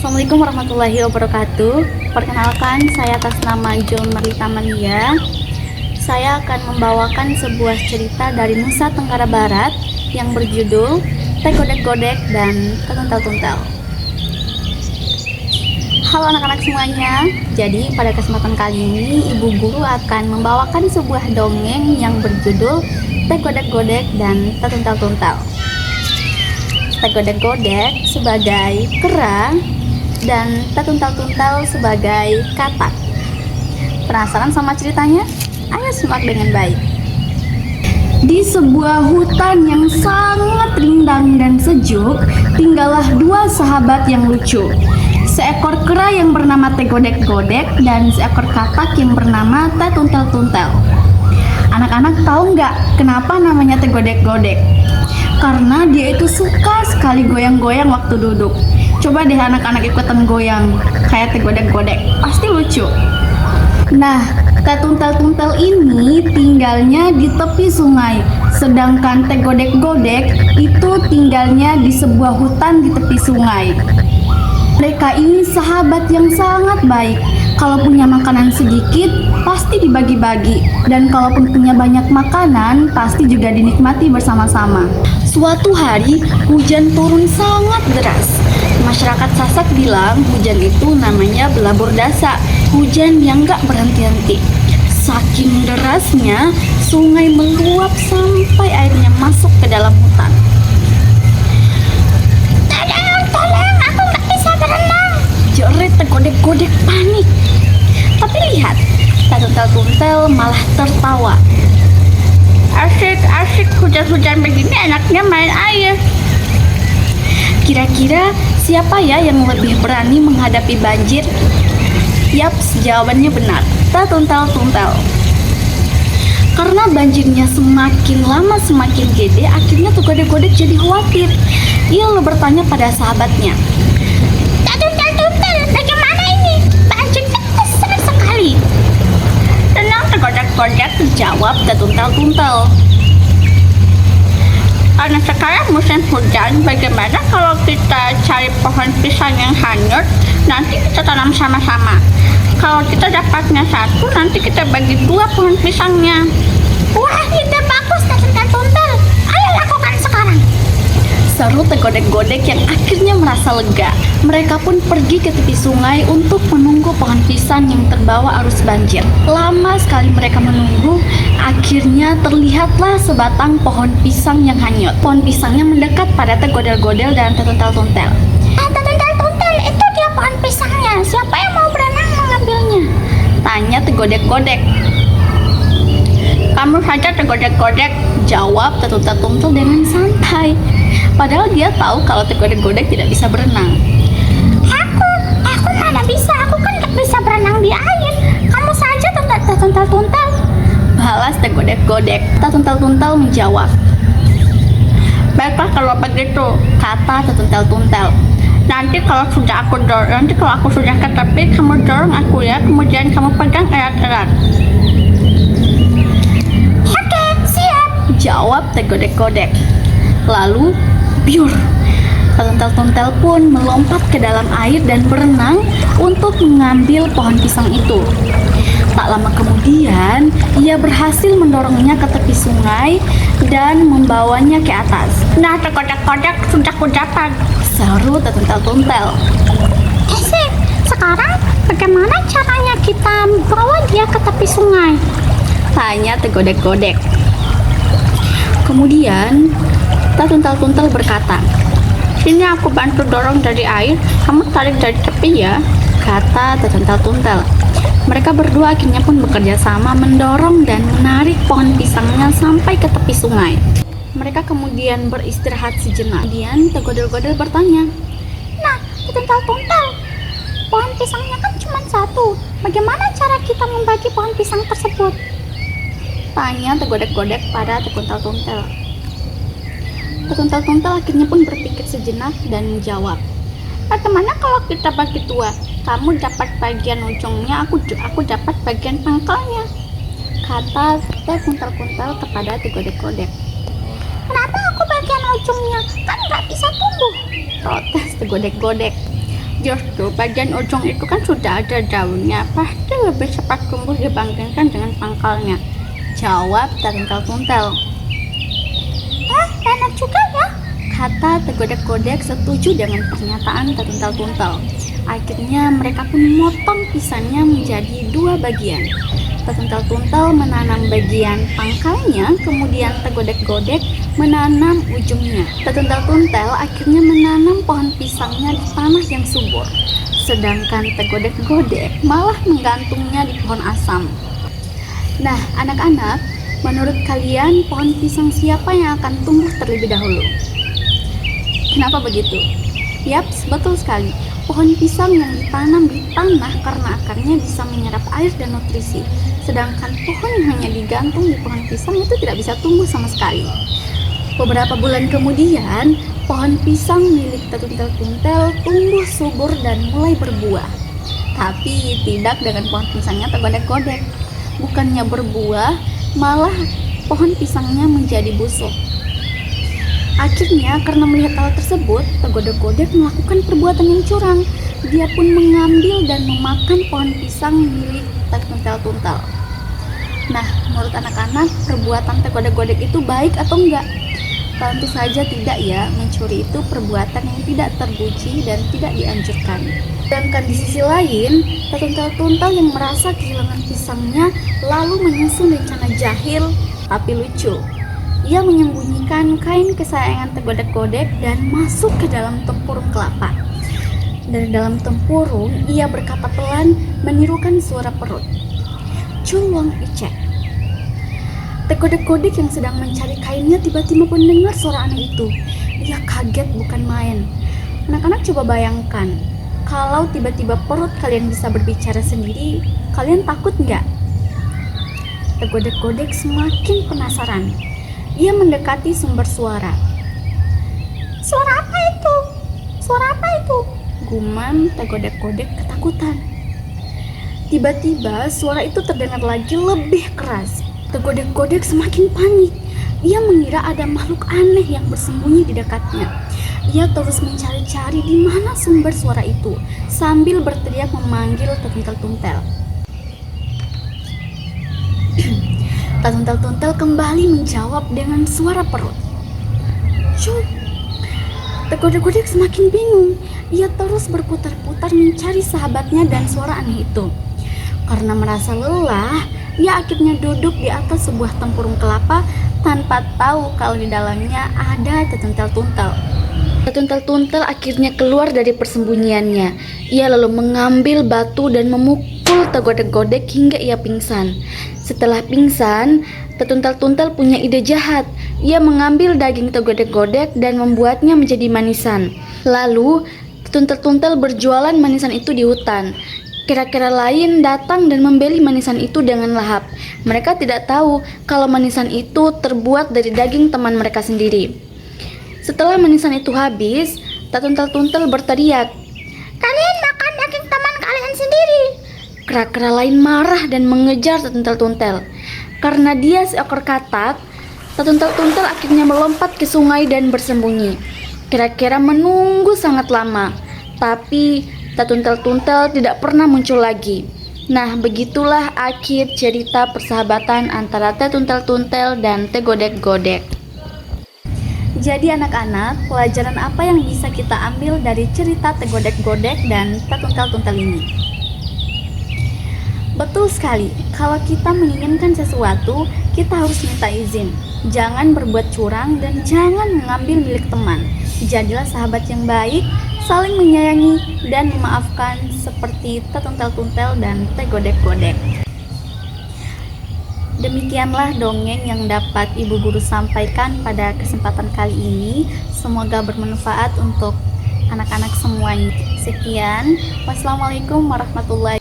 Assalamualaikum warahmatullahi wabarakatuh. Perkenalkan, saya atas nama Jul Merlita Malia. Saya akan membawakan sebuah cerita dari Nusa Tenggara Barat yang berjudul Teh Godek-Godek dan Tuntel-Tuntel. Halo anak-anak semuanya. Jadi pada kesempatan kali ini Ibu Guru akan membawakan sebuah dongeng yang berjudul Teh Godek-Godek dan Tuntel-Tuntel. Teh Godek-Godek sebagai kera dan Tuntel-Tuntel sebagai katak. Penasaran sama ceritanya? Ayo simak dengan baik. Di sebuah hutan yang sangat rindang dan sejuk, tinggallah dua sahabat yang lucu. Seekor kera yang bernama Teh Godek-Godek dan seekor katak yang bernama Teh Tuntel-Tuntel. Anak-anak tahu nggak kenapa namanya Teh Godek-Godek? Karena dia itu suka sekali goyang-goyang waktu duduk. Coba deh anak-anak ikutan goyang kayak Teh Godek-Godek, pasti lucu. Nah, Teh Tuntel-Tuntel ini tinggalnya di tepi sungai, sedangkan Teh Godek-Godek itu tinggalnya di sebuah hutan di tepi sungai. Mereka ini sahabat yang sangat baik. Kalau punya makanan sedikit, pasti dibagi-bagi. Dan kalaupun punya banyak makanan, pasti juga dinikmati bersama-sama. Suatu hari, hujan turun sangat deras. Masyarakat Sasak bilang hujan itu namanya belabur dasa, hujan yang gak berhenti-henti. Saking derasnya, sungai meluap sampai airnya masuk ke dalam hutan. Tolong, aku gak bisa berenang, jerit Teh Godek-Godek panik. Tapi lihat, Teh Tuntel-Tuntel malah tertawa. Asik hujan-hujan begini enaknya main air. Kira-kira siapa ya yang lebih berani menghadapi banjir? Yaps, jawabannya benar, Teh Tuntel-Tuntel. Karena banjirnya semakin lama semakin gede, akhirnya Teh Godek-Godek jadi khawatir. Ia lalu bertanya pada sahabatnya, Teh Tuntel-Tuntel, bagaimana ini? Banjirnya besar sekali. Tenang Teh Godek-Godek, jawab Teh Tuntel-Tuntel. Karena sekarang musim hujan, bagaimana kalau kita cari pohon pisang yang hanyut, nanti kita tanam sama-sama. Kalau kita dapatnya satu, nanti kita bagi dua pohon pisangnya. Wah, ide bagus Teh Tuntel-Tuntel. Ayo lakukan sekarang, seru Teh Godek-Godek yang akhirnya merasa lega. Mereka pun pergi ke tepi sungai untuk menunggu pohon pisang yang terbawa arus banjir. Lama sekali mereka menunggu, akhirnya terlihatlah sebatang pohon pisang yang hanyut. Pohon pisangnya mendekat pada Teh Godel-Godel dan Teh Tuntel-Tuntel. Teh Tuntel-Tuntel, itu dia pohon pisangnya. Siapa yang mau berenang mengambilnya? Tanya Teh Godek-Godek. Kamu saja Teh Godek-Godek, jawab Teh Tuntel-Tuntel dengan santai. Padahal dia tahu kalau Teh Godek-Godek tidak bisa berenang. Aku mana bisa, aku kan gak bisa berenang di air. Kamu saja Teh Tuntel-Tuntel, balas Teh Godek-Godek. Teh Tuntel-Tuntel menjawab. Baiklah kalau begitu, kata Teh Tuntel-Tuntel. Nanti kalau aku sudah ke tepi, kamu dorong aku ya, kemudian kamu pegang erat-erat. Oke, siap, jawab Teh Godek-Godek. Lalu, biur, Teh Tuntel-Tuntel pun melompat ke dalam air dan berenang untuk mengambil pohon pisang itu. Tak lama kemudian, ia berhasil mendorongnya ke tepi sungai dan membawanya ke atas. Nah, Teh Godek-Godek sudah kudapat, seru Teh Tuntel-Tuntel. Asik, sekarang bagaimana caranya kita bawa dia ke tepi sungai? Tanya Teh Godek-Godek. Kemudian, Teh Tuntel-Tuntel berkata, sini aku bantu dorong dari air, kamu tarik dari tepi ya, kata Teh Tuntel-Tuntel. Mereka berdua akhirnya pun bekerja sama mendorong dan menarik pohon pisangnya sampai ke tepi sungai. Mereka kemudian beristirahat sejenak. Kemudian Teh Godel-Godel bertanya, nah, Teh Tuntel-Tuntel, pohon pisangnya kan cuma satu. Bagaimana cara kita membagi pohon pisang tersebut? Tanya Teh Godek-Godek pada Teh Tuntel-Tuntel. Teh Tuntel-Tuntel akhirnya pun berpikir sejenak dan menjawab, bagaimana kalau kita bagi dua? Kamu dapat bagian ujungnya, aku dapat bagian pangkalnya, kata Teh Tuntel-Tuntel kepada Teh Godek-Godek. Kenapa aku bagian ujungnya? Kan nggak bisa tumbuh, protes Teh Godek-Godek. Justru bagian ujung itu kan sudah ada daunnya, pasti lebih cepat tumbuh dibandingkan dengan pangkalnya, jawab Teruntal-tuntel. Enak juga ya, kata Tergodek-godek setuju dengan pernyataan Teruntal-tuntel. Akhirnya mereka pun memotong pisangnya menjadi 2 bagian. Teruntal-tuntel menanam bagian pangkalnya, kemudian Tergodek-godek menanam ujungnya. Teruntal-tuntel akhirnya menanam pohon pisangnya di tanah yang subur, sedangkan Tergodek-godek malah menggantungnya di pohon asam. Nah, anak-anak, menurut kalian pohon pisang siapa yang akan tumbuh terlebih dahulu? Kenapa begitu? Yaps, betul sekali. Pohon pisang yang ditanam di tanah karena akarnya bisa menyerap air dan nutrisi, sedangkan pohon yang hanya digantung di pohon pisang itu tidak bisa tumbuh sama sekali. Beberapa bulan kemudian, pohon pisang milik Teruntal-tuntel tumbuh subur dan mulai berbuah. Tapi tidak dengan pohon pisangnya Tergodek-godek. Bukannya berbuah, malah pohon pisangnya menjadi busuk. Akhirnya karena melihat hal tersebut, Tergodek-godek melakukan perbuatan yang curang. Dia pun mengambil dan memakan pohon pisang milik Teruntal-tuntel. Nah, menurut anak-anak, perbuatan Tergodek-godek itu baik atau enggak? Tentu saja tidak ya, mencuri itu perbuatan yang tidak terpuji dan tidak dianjurkan. Sedangkan di sisi lain, Teruntal-tuntel yang merasa kehilangan pisangnya lalu menyusun rencana jahil tapi lucu. Ia menyembunyikan kain kesayangan Tergodek-godek dan masuk ke dalam tempurung kelapa. Dari dalam tempurung, ia berkata pelan menirukan suara perut. Culung icek. Tergodek-godek yang sedang mencari kainnya tiba-tiba mendengar suara aneh itu. Ia kaget bukan main. Anak-anak coba bayangkan, kalau tiba-tiba perut kalian bisa berbicara sendiri, kalian takut nggak? Tergodek-godek semakin penasaran. Ia mendekati sumber suara. Suara apa itu? Suara apa itu? Gumam Tergodek-godek ketakutan. Tiba-tiba suara itu terdengar lagi lebih keras. Tergodek-godek semakin panik. Ia mengira ada makhluk aneh yang bersembunyi di dekatnya. Ia terus mencari-cari di mana sumber suara itu sambil berteriak memanggil Teruntal-tuntel. Teruntal-tuntel kembali menjawab dengan suara perut. Cuy. Tergodek-godek semakin bingung. Ia terus berputar-putar mencari sahabatnya dan suara aneh itu. Karena merasa lelah, ia akhirnya duduk di atas sebuah tempurung kelapa tanpa tahu kalau di dalamnya ada Teruntal-tuntel. Teruntal-tuntel akhirnya keluar dari persembunyiannya. Ia lalu mengambil batu dan memukul Tergodek-godek hingga ia pingsan. Setelah pingsan, Teruntal-tuntel punya ide jahat. Ia mengambil daging Tergodek-godek dan membuatnya menjadi manisan. Lalu, Teruntal-tuntel berjualan manisan itu di hutan. Kera-kera lain datang dan membeli manisan itu dengan lahap. Mereka tidak tahu kalau manisan itu terbuat dari daging teman mereka sendiri. Setelah manisan itu habis, Teruntal-tuntel berteriak, "Kalian makan daging teman kalian sendiri!" Kera-kera lain marah dan mengejar Teruntal-tuntel. Karena dia seekor katak, Teruntal-tuntel akhirnya melompat ke sungai dan bersembunyi. Kera-kera menunggu sangat lama, tapi Teruntal-tuntel tidak pernah muncul lagi. Nah, begitulah akhir cerita persahabatan antara Teruntal-tuntel dan Tergodek-godek. Jadi anak-anak, pelajaran apa yang bisa kita ambil dari cerita Tergodek-godek dan Teruntal-tuntel ini? Betul sekali, kalau kita menginginkan sesuatu, kita harus minta izin. Jangan berbuat curang dan jangan mengambil milik teman. Jadilah sahabat yang baik, saling menyayangi dan memaafkan seperti Teruntal-tuntel dan Tergodek-godek. Demikianlah dongeng yang dapat Ibu Guru sampaikan pada kesempatan kali ini. Semoga bermanfaat untuk anak-anak semuanya. Sekian, wassalamualaikum warahmatullahi wabarakatuh.